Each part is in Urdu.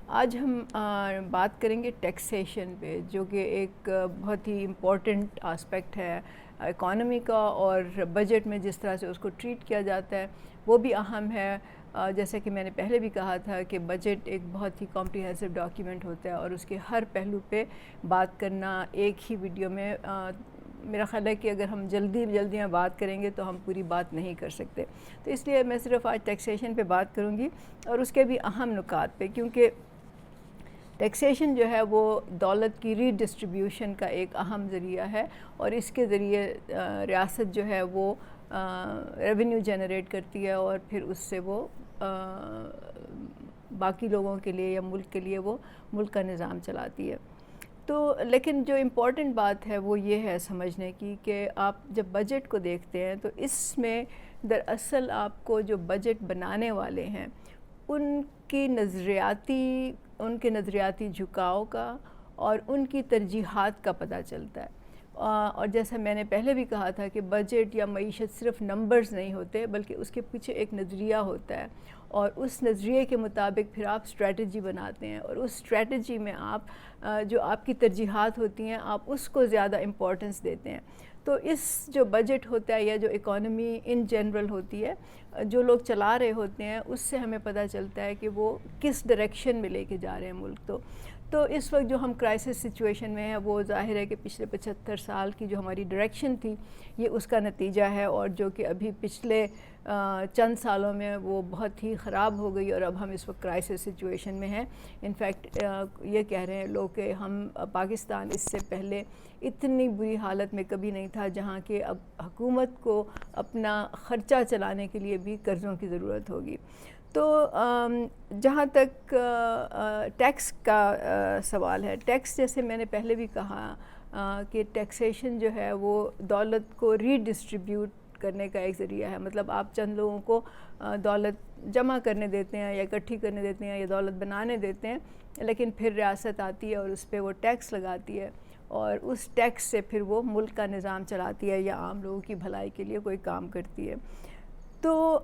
آج ہم بات کریں گے ٹیکسیشن پہ، جو کہ ایک بہت ہی امپورٹنٹ آسپیکٹ ہے اکانومی کا، اور بجٹ میں جس طرح سے اس کو ٹریٹ کیا جاتا ہے وہ بھی اہم ہے۔ جیسے کہ میں نے پہلے بھی کہا تھا کہ بجٹ ایک بہت ہی کمپریہنسو ڈاکیومنٹ ہوتا ہے، اور اس کے ہر پہلو پہ بات کرنا ایک ہی ویڈیو میں میرا خیال ہے کہ اگر ہم جلدی میں بات کریں گے تو ہم پوری بات نہیں کر سکتے۔ تو اس لیے میں صرف آج ٹیکسیشن پہ بات کروں گی اور اس کے بھی اہم نکات پہ، کیونکہ ٹیکسیشن جو ہے وہ دولت کی ری ڈسٹریبیوشن کا ایک اہم ذریعہ ہے، اور اس کے ذریعے ریاست جو ہے وہ ریونیو جنریٹ کرتی ہے، اور پھر اس سے وہ باقی لوگوں کے لیے یا ملک کے لیے وہ ملک کا نظام چلاتی ہے۔ تو لیکن جو امپورٹنٹ بات ہے وہ یہ ہے سمجھنے کی کہ آپ جب بجٹ کو دیکھتے ہیں تو اس میں دراصل آپ کو جو بجٹ بنانے والے ہیں ان کے نظریاتی جھکاؤ کا اور ان کی ترجیحات کا پتہ چلتا ہے۔ اور جیسا میں نے پہلے بھی کہا تھا کہ بجٹ یا معیشت صرف نمبرز نہیں ہوتے، بلکہ اس کے پیچھے ایک نظریہ ہوتا ہے، اور اس نظریے کے مطابق پھر آپ اسٹریٹجی بناتے ہیں، اور اس اسٹریٹجی میں آپ جو آپ کی ترجیحات ہوتی ہیں آپ اس کو زیادہ امپورٹنس دیتے ہیں۔ تو اس جو بجٹ ہوتا ہے یا جو اکانومی ان جنرل ہوتی ہے، جو لوگ چلا رہے ہوتے ہیں اس سے ہمیں پتہ چلتا ہے کہ وہ کس ڈائریکشن میں لے کے جا رہے ہیں ملک۔ تو اس وقت جو ہم کرائسس سچویشن میں ہیں وہ ظاہر ہے کہ پچھلے 75 سال کی جو ہماری ڈائریکشن تھی یہ اس کا نتیجہ ہے، اور جو کہ ابھی پچھلے چند سالوں میں وہ بہت ہی خراب ہو گئی، اور اب ہم اس وقت کرائسس سچویشن میں ہیں۔ انفیکٹ یہ کہہ رہے ہیں لوگ کہ ہم پاکستان اس سے پہلے اتنی بری حالت میں کبھی نہیں تھا، جہاں کہ اب حکومت کو اپنا خرچہ چلانے کے لیے بھی قرضوں کی ضرورت ہوگی۔ تو جہاں تک ٹیکس کا سوال ہے، ٹیکس جیسے میں نے پہلے بھی کہا کہ ٹیکسیشن جو ہے وہ دولت کو ری ڈسٹریبیوٹ کرنے کا ایک ذریعہ ہے۔ مطلب آپ چند لوگوں کو دولت جمع کرنے دیتے ہیں یا اکٹھی کرنے دیتے ہیں یا دولت بنانے دیتے ہیں، لیکن پھر ریاست آتی ہے اور اس پہ وہ ٹیکس لگاتی ہے، اور اس ٹیکس سے پھر وہ ملک کا نظام چلاتی ہے یا عام لوگوں کی بھلائی کے لیے کوئی کام کرتی ہے۔ تو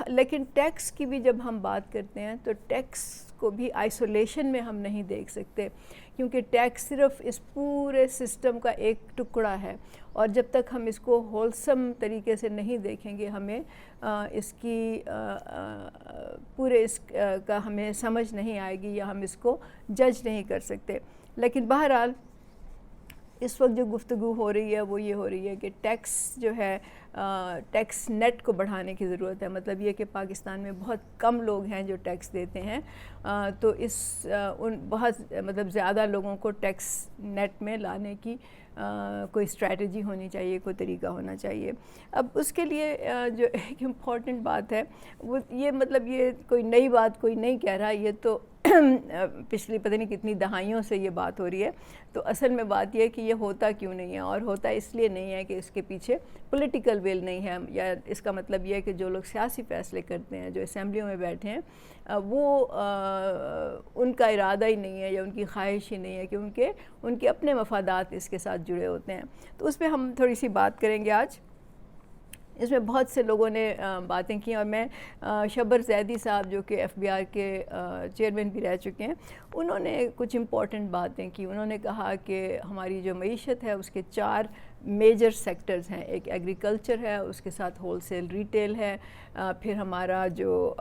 لیکن ٹیکس کی بھی جب ہم بات کرتے ہیں تو ٹیکس کو بھی آئسولیشن میں ہم نہیں دیکھ سکتے، کیونکہ ٹیکس صرف اس پورے سسٹم کا ایک ٹکڑا ہے، اور جب تک ہم اس کو ہولسم طریقے سے نہیں دیکھیں گے ہمیں اس کی پورے اس کا ہمیں سمجھ نہیں آئے گی یا ہم اس کو جج نہیں کر سکتے۔ لیکن بہرحال اس وقت جو گفتگو ہو رہی ہے وہ یہ ہو رہی ہے کہ ٹیکس جو ہے ٹیکس نیٹ کو بڑھانے کی ضرورت ہے۔ مطلب یہ کہ پاکستان میں بہت کم لوگ ہیں جو ٹیکس دیتے ہیں، تو بہت مطلب زیادہ لوگوں کو ٹیکس نیٹ میں لانے کی کوئی اسٹریٹجی ہونی چاہیے، کوئی طریقہ ہونا چاہیے۔ اب اس کے لیے جو ایک امپورٹنٹ بات ہے وہ یہ، مطلب یہ کوئی نئی بات کوئی نہیں کہہ رہا، یہ تو پچھلی پتہ نہیں کتنی دہائیوں سے یہ بات ہو رہی ہے۔ تو اصل میں بات یہ ہے کہ یہ ہوتا کیوں نہیں ہے، اور ہوتا اس لیے نہیں ہے کہ اس کے پیچھے پولیٹیکل ویل نہیں ہے، یا اس کا مطلب یہ ہے کہ جو لوگ سیاسی فیصلے کرتے ہیں، جو اسمبلیوں میں بیٹھے ہیں، وہ ان کا ارادہ ہی نہیں ہے یا ان کی خواہش ہی نہیں ہے، کیونکہ ان کے اپنے مفادات اس کے ساتھ جڑے ہوتے ہیں۔ تو اس پہ ہم تھوڑی سی بات کریں گے آج۔ اس میں بہت سے لوگوں نے باتیں کی، اور میں شبر زیدی صاحب جو کہ ایف بی آر کے چیئرمین بھی رہ چکے ہیں، انہوں نے کچھ امپورٹنٹ باتیں کی۔ انہوں نے کہا کہ ہماری جو معیشت ہے اس کے 4 میجر سیکٹرز ہیں، ایک ایگریکلچر ہے، اس کے ساتھ ہول سیل ریٹیل ہے، پھر ہمارا جو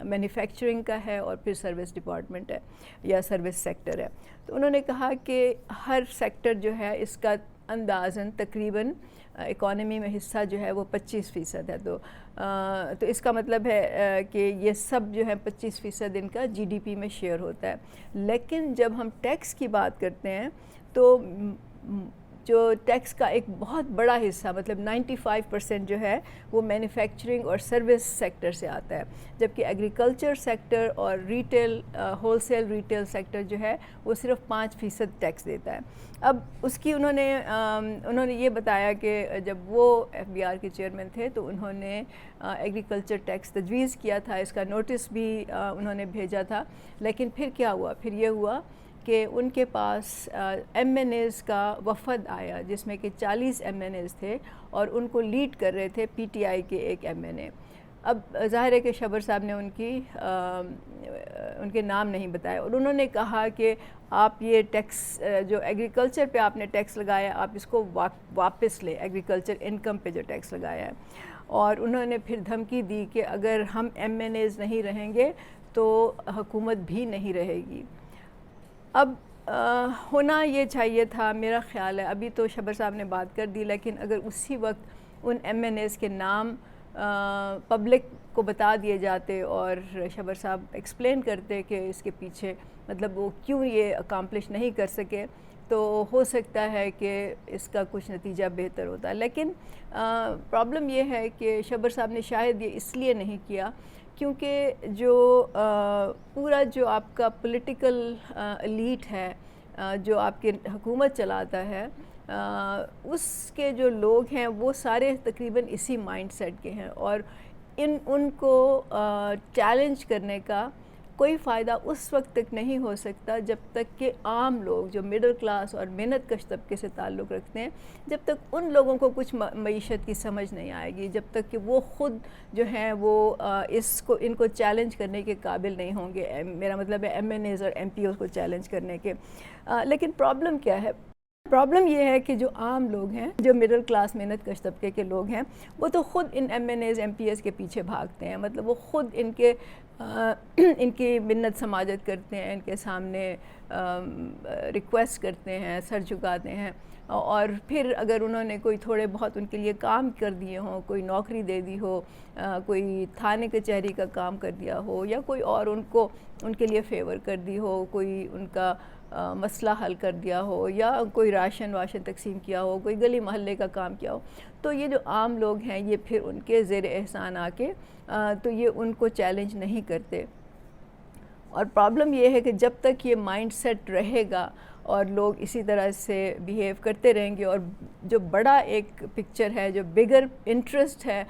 مینوفیکچرنگ کا ہے، اور پھر سروس ڈپارٹمنٹ ہے یا سروس سیکٹر ہے۔ تو انہوں نے کہا کہ ہر سیکٹر جو ہے اس کا اندازاً تقریباً اکانومی میں حصہ جو ہے وہ 25% ہے۔ تو اس کا مطلب ہے کہ یہ سب جو ہے 25% ان کا جی ڈی پی میں شیئر ہوتا ہے۔ لیکن جب ہم ٹیکس کی بات کرتے ہیں تو جو ٹیکس کا ایک بہت بڑا حصہ، مطلب 95% جو ہے وہ مینوفیکچرنگ اور سروس سیکٹر سے آتا ہے، جبکہ ایگریکلچر سیکٹر اور retail wholesale retail sector جو ہے وہ صرف 5% ٹیکس دیتا ہے۔ اب اس کی انہوں نے یہ بتایا کہ جب وہ ایف بی آر کے چیئرمین تھے تو انہوں نے ایگریکلچر ٹیکس تجویز کیا تھا، اس کا نوٹس بھی انہوں نے بھیجا تھا، لیکن پھر کیا ہوا؟ پھر یہ ہوا کہ ان کے پاس ایم این ایز کا وفد آیا، جس میں کہ 40 ایم این ایز تھے، اور ان کو لیڈ کر رہے تھے پی ٹی آئی کے ایک ایم این اے۔ اب ظاہر ہے کہ شبر صاحب نے ان کے نام نہیں بتائے، اور انہوں نے کہا کہ آپ یہ ٹیکس جو ایگریکلچر پہ آپ نے ٹیکس لگایا آپ اس کو واپس لیں، ایگریکلچر انکم پہ جو ٹیکس لگایا ہے. اور انہوں نے پھر دھمکی دی کہ اگر ہم ایم این ایز نہیں رہیں گے تو حکومت بھی نہیں رہے گی. اب ہونا یہ چاہیے تھا میرا خیال ہے، ابھی تو شبر صاحب نے بات کر دی، لیکن اگر اسی وقت ان ایم این ایز کے نام پبلک کو بتا دیے جاتے اور شبر صاحب ایکسپلین کرتے کہ اس کے پیچھے مطلب وہ کیوں یہ اکامپلش نہیں کر سکے، تو ہو سکتا ہے کہ اس کا کچھ نتیجہ بہتر ہوتا ہے. لیکن پرابلم یہ ہے کہ شبر صاحب نے شاید یہ اس لیے نہیں کیا کیونکہ جو پورا جو آپ کا پولیٹیکل ایلیٹ ہے جو آپ کی حکومت چلاتا ہے، اس کے جو لوگ ہیں وہ سارے تقریباً اسی مائنڈ سیٹ کے ہیں، اور ان کو چیلنج کرنے کا کوئی فائدہ اس وقت تک نہیں ہو سکتا جب تک کہ عام لوگ جو مڈل کلاس اور محنت کش طبقے سے تعلق رکھتے ہیں، جب تک ان لوگوں کو کچھ معیشت کی سمجھ نہیں آئے گی، جب تک کہ وہ خود جو ہیں وہ ان کو چیلنج کرنے کے قابل نہیں ہوں گے. میرا مطلب ہے ایم این ایز اور ایم پی اوز کو چیلنج کرنے کے. لیکن پرابلم کیا ہے؟ پرابلم یہ ہے کہ جو عام لوگ ہیں، جو مڈل کلاس محنت کش طبقے کے لوگ ہیں، وہ تو خود ان M N Es M P Es کے پیچھے بھاگتے ہیں. مطلب وہ خود ان کی منت سماجت کرتے ہیں، ان کے سامنے ریکویسٹ کرتے ہیں، سر جھکاتے ہیں، اور پھر اگر انہوں نے کوئی تھوڑے بہت ان کے لیے کام کر دیے ہوں، کوئی نوکری دے دی ہو، کوئی تھانے کچہری کا کام کر دیا ہو، یا کوئی اور ان کے لیے فیور کر دی ہو، کوئی ان کا مسئلہ حل کر دیا ہو، یا کوئی راشن تقسیم کیا ہو، کوئی گلی محلے کا کام کیا ہو، تو یہ جو عام لوگ ہیں یہ پھر ان کے زیر احسان آ کے تو یہ ان کو چیلنج نہیں کرتے. اور پرابلم یہ ہے کہ جب تک یہ مائنڈ سیٹ رہے گا اور لوگ اسی طرح سے بیہیو کرتے رہیں گے، اور جو بڑا ایک پکچر ہے، جو بگر انٹرسٹ ہے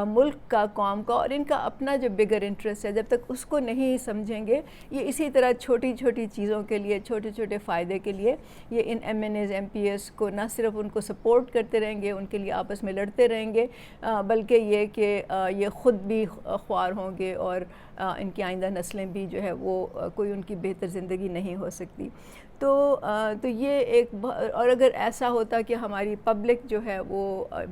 ملک کا، قوم کا، اور ان کا اپنا جو بگر انٹرسٹ ہے، جب تک اس کو نہیں سمجھیں گے، یہ اسی طرح چھوٹی چھوٹی چیزوں کے لیے، چھوٹے چھوٹے فائدے کے لیے یہ ان M N Es M P S کو نہ صرف ان کو سپورٹ کرتے رہیں گے، ان کے لیے آپس میں لڑتے رہیں گے، بلکہ یہ کہ یہ خود بھی خوار ہوں گے، اور ان کی آئندہ نسلیں بھی جو ہے وہ کوئی ان کی بہتر زندگی نہیں ہو سکتی. تو یہ ایک، اور اگر ایسا ہوتا کہ ہماری پبلک جو ہے وہ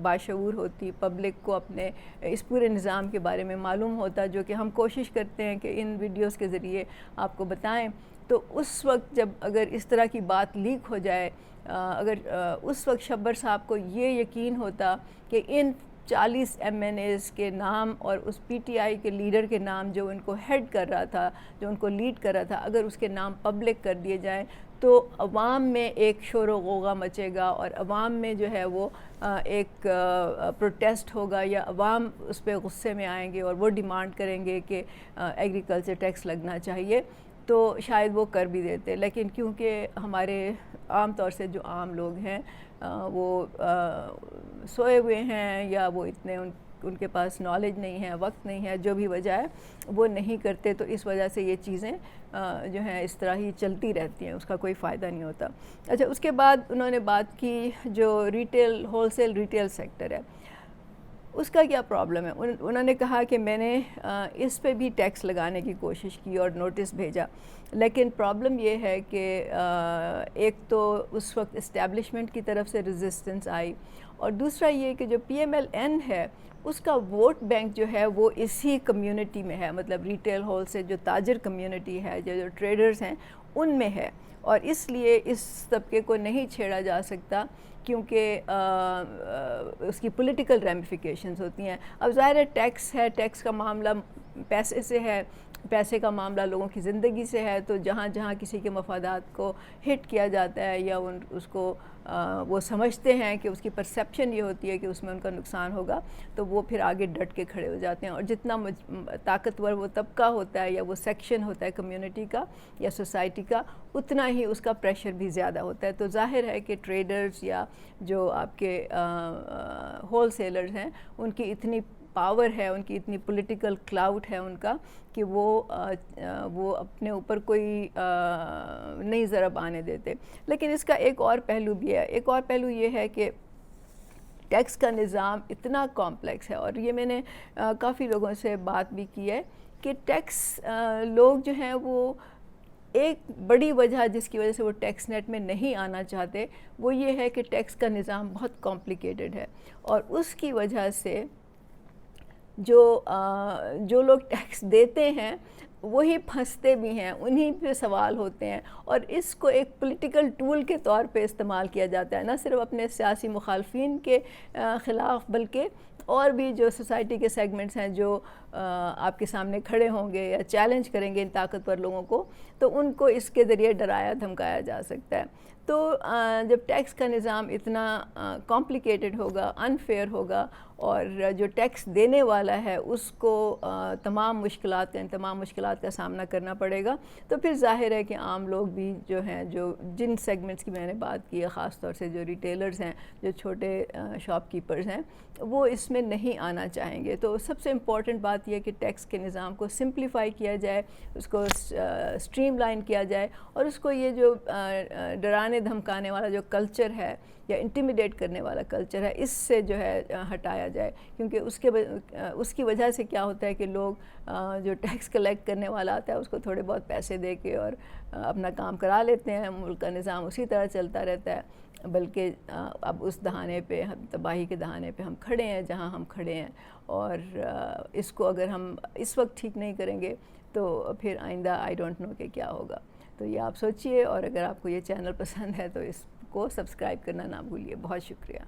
باشعور ہوتی، پبلک کو اپنے اس پورے نظام کے بارے میں معلوم ہوتا، جو کہ ہم کوشش کرتے ہیں کہ ان ویڈیوز کے ذریعے آپ کو بتائیں، تو اس وقت جب اگر اس طرح کی بات لیک ہو جائے، اگر اس وقت شبر صاحب کو یہ یقین ہوتا کہ ان 40 ایم این ایز کے نام اور اس پی ٹی آئی کے لیڈر کے نام جو ان کو ہیڈ کر رہا تھا، جو ان کو لیڈ کر رہا تھا، اگر اس کے نام پبلک کر دیے جائیں تو عوام میں ایک شور و غوغا مچے گا، اور عوام میں جو ہے وہ ایک پروٹیسٹ ہوگا، یا عوام اس پہ غصے میں آئیں گے اور وہ ڈیمانڈ کریں گے کہ ایگریکلچر ٹیکس لگنا چاہیے، تو شاید وہ کر بھی دیتے. لیکن کیونکہ ہمارے عام طور سے جو عام لوگ ہیں وہ سوئے ہوئے ہیں، یا وہ اتنے ان کے پاس نالج نہیں ہے، وقت نہیں ہے، جو بھی وجہ ہے وہ نہیں کرتے، تو اس وجہ سے یہ چیزیں جو ہیں اس طرح ہی چلتی رہتی ہیں، اس کا کوئی فائدہ نہیں ہوتا. اچھا، اس کے بعد انہوں نے بات کی جو ہول سیل ریٹیل سیکٹر ہے، اس کا کیا پرابلم ہے. انہوں نے کہا کہ میں نے اس پہ بھی ٹیکس لگانے کی کوشش کی اور نوٹس بھیجا، لیکن پرابلم یہ ہے کہ ایک تو اس وقت اسٹیبلشمنٹ کی طرف سے ریزسٹنس آئی، اور دوسرا یہ کہ جو پی ایم ایل این ہے اس کا ووٹ بینک جو ہے وہ اسی کمیونٹی میں ہے، مطلب ریٹیل ہول سے جو تاجر کمیونٹی ہے، جو ٹریڈرز ہیں ان میں ہے، اور اس لیے اس طبقے کو نہیں چھیڑا جا سکتا کیونکہ اس کی پولیٹیکل ریمیفیکیشنز ہوتی ہیں. اب ظاہر ہے ٹیکس ہے، ٹیکس کا معاملہ پیسے سے ہے، پیسے کا معاملہ لوگوں کی زندگی سے ہے، تو جہاں جہاں کسی کے مفادات کو ہٹ کیا جاتا ہے، یا اس کو وہ سمجھتے ہیں کہ اس کی پرسیپشن یہ ہوتی ہے کہ اس میں ان کا نقصان ہوگا، تو وہ پھر آگے ڈٹ کے کھڑے ہو جاتے ہیں. اور جتنا طاقتور وہ طبقہ ہوتا ہے، یا وہ سیکشن ہوتا ہے کمیونٹی کا یا سوسائٹی کا، اتنا ہی اس کا پریشر بھی زیادہ ہوتا ہے. تو ظاہر ہے کہ ٹریڈرز یا جو آپ کے ہول سیلرز ہیں، ان کی اتنی پاور ہے، ان کی اتنی پولیٹیکل کلاؤٹ ہے ان کا، کہ وہ اپنے اوپر کوئی نہیں ضرب آنے دیتے. لیکن اس کا ایک اور پہلو بھی ہے. ایک اور پہلو یہ ہے کہ ٹیکس کا نظام اتنا کمپلیکس ہے، اور یہ میں نے کافی لوگوں سے بات بھی کی ہے کہ ٹیکس لوگ جو ہیں وہ ایک بڑی وجہ جس کی وجہ سے وہ ٹیکس نیٹ میں نہیں آنا چاہتے وہ یہ ہے کہ ٹیکس کا نظام بہت کمپلیکیٹڈ ہے، اور اس کی وجہ سے جو لوگ ٹیکس دیتے ہیں وہی پھنستے بھی ہیں، انہی پہ سوال ہوتے ہیں، اور اس کو ایک پولیٹیکل ٹول کے طور پہ استعمال کیا جاتا ہے، نہ صرف اپنے سیاسی مخالفین کے خلاف بلکہ اور بھی جو سوسائٹی کے سیگمنٹس ہیں جو آپ کے سامنے کھڑے ہوں گے یا چیلنج کریں گے ان طاقتور لوگوں کو، تو ان کو اس کے ذریعے ڈرایا دھمکایا جا سکتا ہے۔ تو جب ٹیکس کا نظام اتنا کمپلیکیٹڈ ہوگا، انفیئر ہوگا، اور جو ٹیکس دینے والا ہے اس کو تمام مشکلات کا سامنا کرنا پڑے گا، تو پھر ظاہر ہے کہ عام لوگ بھی جو ہیں، جو جن سیگمنٹس کی میں نے بات کی ہے، خاص طور سے جو ریٹیلرز ہیں، جو چھوٹے شاپ کیپرز ہیں، وہ اس میں نہیں آنا چاہیں گے۔ تو سب سے امپورٹنٹ بات یہ ہے کہ ٹیکس کے نظام کو سمپلیفائی کیا جائے، اس کو اسٹریم لائن کیا جائے، اور اس کو یہ جو ڈرانے دھمکانے والا جو کلچر ہے یا انٹیمیڈیٹ کرنے والا کلچر ہے، اس سے جو ہے ہٹایا جائے، کیونکہ اس کی وجہ سے کیا ہوتا ہے کہ لوگ جو ٹیکس کلیکٹ کرنے والا آتا ہے اس کو تھوڑے بہت پیسے دے کے اور اپنا کام کرا لیتے ہیں، ملک کا نظام اسی طرح چلتا رہتا ہے، بلکہ اب اس دہانے پہ، تباہی کے دہانے پہ ہم کھڑے ہیں جہاں ہم کھڑے ہیں، اور اس کو اگر ہم اس وقت ٹھیک نہیں کریں گے تو پھر آئندہ آئی ڈونٹ نو کہ کیا ہوگا۔ تو یہ آپ سوچئے، اور اگر آپ کو یہ چینل پسند ہے تو اس کو سبسکرائب کرنا نہ بھولیے۔ بہت شکریہ۔